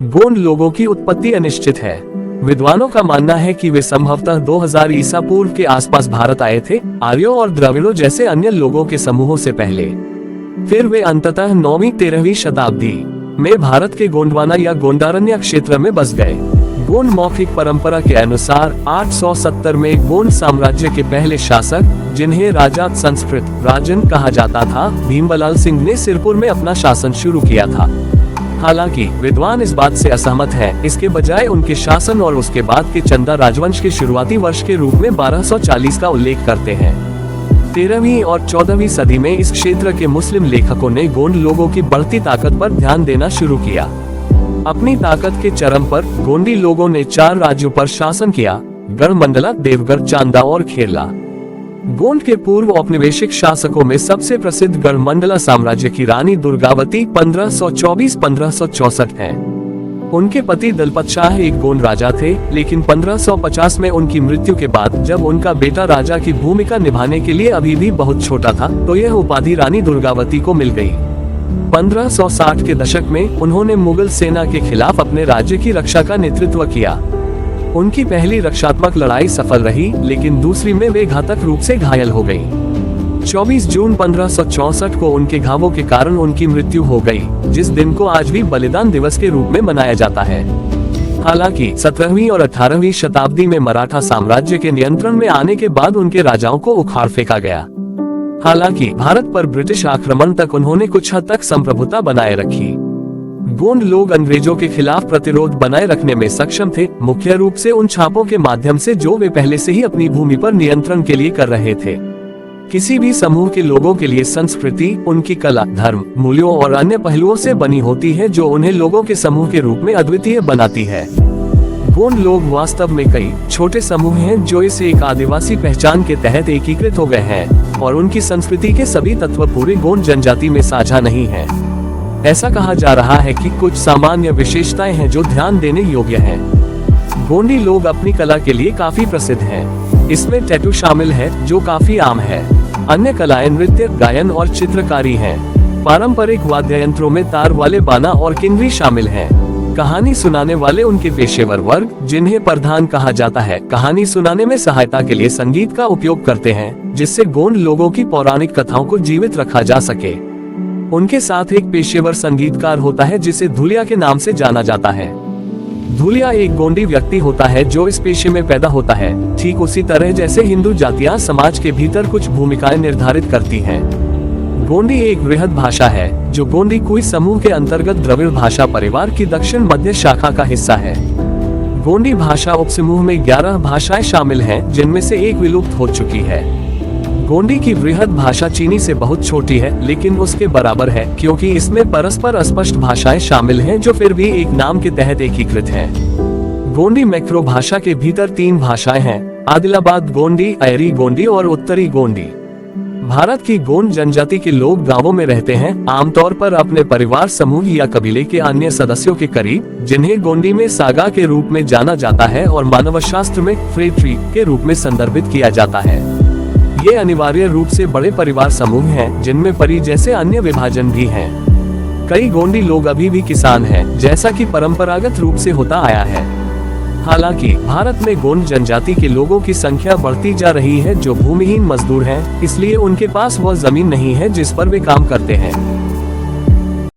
गोंड लोगों की उत्पत्ति अनिश्चित है। विद्वानों का मानना है कि वे संभवतः 2000 ईसा पूर्व के आसपास भारत आए थे, आर्यों और द्रविड़ों जैसे अन्य लोगों के समूहों से पहले। फिर वे अंततः 9वीं-13वीं शताब्दी में भारत के गोंडवाना या गोंडारण्य क्षेत्र में बस गए। गोंड मौखिक परंपरा के अनुसार 870 में गोंड साम्राज्य के पहले शासक, जिन्हें राजा संस्कृत राजन कहा जाता था, भीमबलाल सिंह ने सिरपुर में अपना शासन शुरू किया था। हालांकि विद्वान इस बात से असहमत हैं, इसके बजाय उनके शासन और उसके बाद के चंदा राजवंश के शुरुआती वर्ष के रूप में 1240 का उल्लेख करते हैं। 13वीं और 14वीं सदी में इस क्षेत्र के मुस्लिम लेखकों ने गोंड लोगों की बढ़ती ताकत पर ध्यान देना शुरू किया। अपनी ताकत के चरम पर गोंडी लोगों ने 4 राज्यों पर शासन किया: गढ़मंडला, देवगढ़, चांदा और खेरला। गोंड के पूर्व औपनिवेशिक शासकों में सबसे प्रसिद्ध गढ़मंडला साम्राज्य की रानी दुर्गावती 1524-1564 हैं। उनके पति दलपत शाह एक गोंड राजा थे, लेकिन 1550 में उनकी मृत्यु के बाद जब उनका बेटा राजा की भूमिका निभाने के लिए अभी भी बहुत छोटा था, तो यह उपाधि रानी दुर्गावती को मिल गई। 1560 के दशक में उन्होंने मुगल सेना के खिलाफ अपने राज्य की रक्षा का नेतृत्व किया। उनकी पहली रक्षात्मक लड़ाई सफल रही, लेकिन दूसरी में वे घातक रूप से घायल हो गयी। 24 जून 1564 को उनके घावों के कारण उनकी मृत्यु हो गई, जिस दिन को आज भी बलिदान दिवस के रूप में मनाया जाता है। हालांकि 17वीं और 18वीं शताब्दी में मराठा साम्राज्य के नियंत्रण में आने के बाद उनके राजाओं को उखाड़ फेंका गया। हालांकि भारत पर ब्रिटिश आक्रमण तक उन्होंने कुछ हद तक संप्रभुता बनाए रखी। गोंड लोग अंग्रेजों के खिलाफ प्रतिरोध बनाए रखने में सक्षम थे, मुख्य रूप से उन छापों के माध्यम से जो वे पहले से ही अपनी भूमि पर नियंत्रण के लिए कर रहे थे। किसी भी समूह के लोगों के लिए संस्कृति उनकी कला, धर्म, मूल्यों और अन्य पहलुओं से बनी होती है, जो उन्हें लोगों के समूह के रूप में अद्वितीय बनाती है। गोंड लोग वास्तव में कई छोटे समूह हैं जो इस एक आदिवासी पहचान के तहत एकीकृत हो गए हैं, और उनकी संस्कृति के सभी तत्व पूरे गोंड जनजाति में साझा नहीं है। ऐसा कहा जा रहा है कि कुछ सामान्य विशेषताएं हैं जो ध्यान देने योग्य हैं। गोंडी लोग अपनी कला के लिए काफी प्रसिद्ध हैं। इसमें टैटू शामिल है, जो काफी आम है। अन्य कलाएं नृत्य, गायन और चित्रकारी हैं। पारंपरिक वाद्य यंत्रों में तार वाले बाना और किन्नरी शामिल हैं। कहानी सुनाने वाले उनके पेशेवर वर्ग, जिन्हें प्रधान कहा जाता है, कहानी सुनाने में सहायता के लिए संगीत का उपयोग करते हैं, जिससे गोंड लोगों की पौराणिक कथाओं को जीवित रखा जा सके। उनके साथ एक पेशेवर संगीतकार होता है जिसे धुलिया के नाम से जाना जाता है। धुलिया एक गोंडी व्यक्ति होता है जो इस पेशे में पैदा होता है, ठीक उसी तरह जैसे हिंदू जातियां समाज के भीतर कुछ भूमिकाएं निर्धारित करती हैं। गोंडी एक वृहद भाषा है, जो गोंडी कुई समूह के अंतर्गत द्रविड़ भाषा परिवार की दक्षिण मध्य शाखा का हिस्सा है। गोंडी भाषा उपसमूह में 11 भाषाएं शामिल हैं, जिनमें से एक विलुप्त हो चुकी है। गोंडी की वृहद भाषा चीनी से बहुत छोटी है, लेकिन उसके बराबर है, क्योंकि इसमें परस्पर अस्पष्ट भाषाएं शामिल हैं जो फिर भी एक नाम के तहत एकीकृत हैं। गोंडी मैक्रो भाषा के भीतर 3 भाषाएं हैं: आदिलाबाद गोंडी, अयरी गोंडी और उत्तरी गोंडी। भारत की गोंड जनजाति के लोग गांवों में रहते हैं, आमतौर पर अपने परिवार समूह या कबीले के अन्य सदस्यों के करीब, जिन्हें गोंडी में सागा के रूप में जाना जाता है और मानवशास्त्र में फ्रेट्री के रूप में संदर्भित किया जाता है। ये अनिवार्य रूप से बड़े परिवार समूह हैं, जिनमें परी जैसे अन्य विभाजन भी हैं। कई गोंडी लोग अभी भी किसान हैं, जैसा कि परंपरागत रूप से होता आया है। हालांकि भारत में गोंड जनजाति के लोगों की संख्या बढ़ती जा रही है जो भूमिहीन मजदूर हैं, इसलिए उनके पास वह जमीन नहीं है जिस पर वे काम करते हैं।